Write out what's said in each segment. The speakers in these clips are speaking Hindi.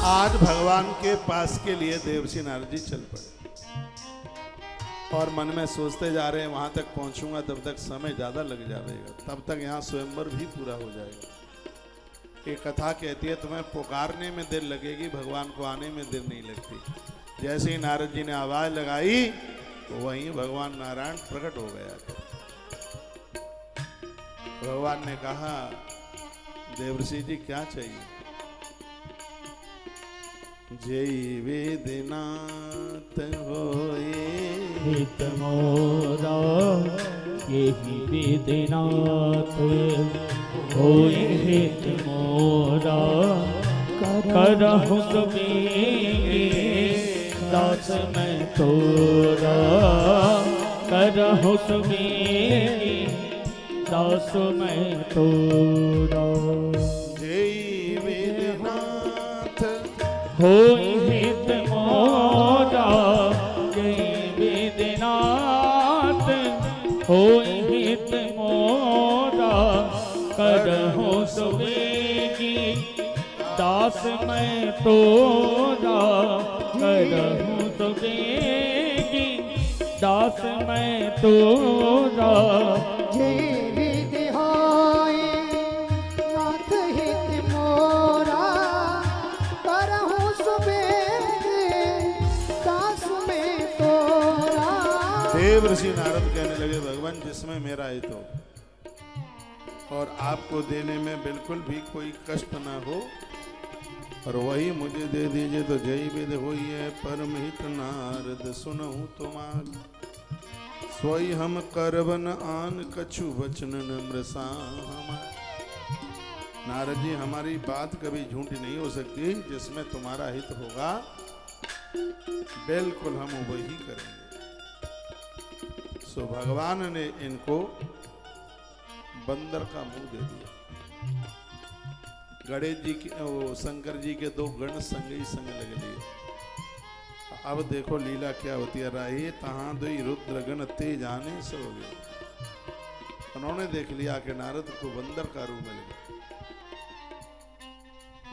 आज भगवान के पास के लिए देवर्षि नारद जी चल पड़े और मन में सोचते जा रहे हैं वहां तक पहुंचूंगा तब तक समय ज्यादा लग जाएगा, तब तक यहाँ स्वयंवर भी पूरा हो जाएगा। एक कथा कहती है तुम्हें पुकारने में देर लगेगी, भगवान को आने में देर नहीं लगती। जैसे ही नारद जी ने आवाज लगाई तो वहीं भगवान नारायण प्रकट हो गया। भगवान ने कहा देवर्षि जी क्या चाहिए? जय वेदनाथ होए हित मोरा यही वेदनाथ होए हित मोरा करहु सुबेगे दास मैं तोरा करहु सुबेगे दास मैं तोरा। जय वेदनाथ होई हित मोरा जय वेदनाथ होई हित मोरा करहु सुबेगी दास मैं तोरा करहु सुबेगी दास मैं तोरा। जय विधि होय नाथ हित मोरा करहु सुबेगे दास में तोरा। देवर्षि नारद कहने लगे भगवान जिसमें मेरा हित हो और आपको देने में बिल्कुल भी कोई कष्ट ना हो और वही मुझे दे दीजिए तो जय वेद होई है परम हित नारद सुनहु तुमार सोई हम करवन आन कछु वचन नम्रसा हमार। नारद जी हमारी बात कभी झूठी नहीं हो सकती, जिसमें तुम्हारा हित होगा बिल्कुल हम वही करेंगे। सो भगवान ने इनको बंदर का मुंह दे दिया। गणेश जी के वो शंकर जी के दो गण संग ही संग लग लिए। अब देखो लीला क्या होती है। राही तहां दुई रुद्र गण ते जाने सो गए। उन्होंने देख लिया कि नारद को बंदर का रूप मिल गया।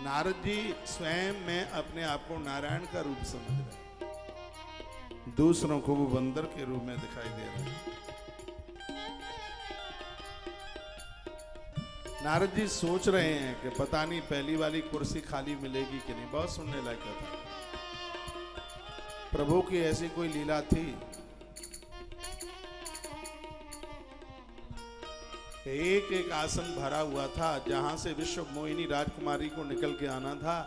नारद जी स्वयं में अपने आप को नारायण का रूप समझ रहे, दूसरों को वो बंदर के रूप में दिखाई दे रहे हैं। नारद जी सोच रहे हैं कि पता नहीं पहली वाली कुर्सी खाली मिलेगी कि नहीं। बहुत सुनने लायक था। प्रभु की ऐसी कोई लीला थी, एक एक आसन भरा हुआ था। जहां से विश्व मोहिनी राजकुमारी को निकल के आना था,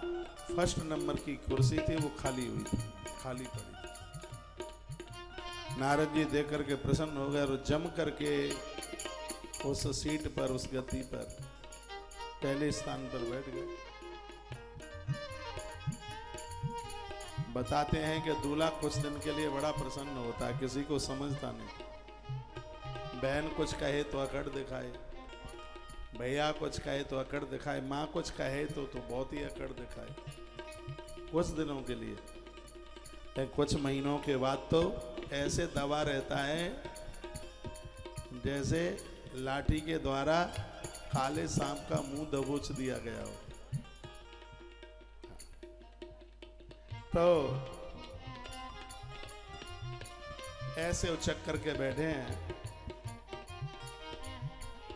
फर्स्ट नंबर की कुर्सी थी, वो खाली हुई थी, खाली पड़ी। नारद जी देख करके प्रसन्न हो गए और जम करके उस सीट पर, उस गद्दी पर पहले स्थान पर बैठ गए। बताते हैं कि दूल्हा कुछ दिन के लिए बड़ा प्रसन्न होता है, किसी को समझता नहीं। बहन कुछ कहे तो अकड़ दिखाए, भैया कुछ कहे तो अकड़ दिखाए, माँ कुछ कहे तो बहुत ही अकड़ दिखाए कुछ दिनों के लिए। लेकिन कुछ महीनों के बाद तो ऐसे दबा रहता है जैसे लाठी के द्वारा काले सांप का मुंह दबोच दिया गया हो। तो ऐसे उचक करके बैठे हैं,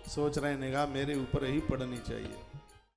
सोच रहे निगाह मेरे ऊपर ही पड़नी चाहिए।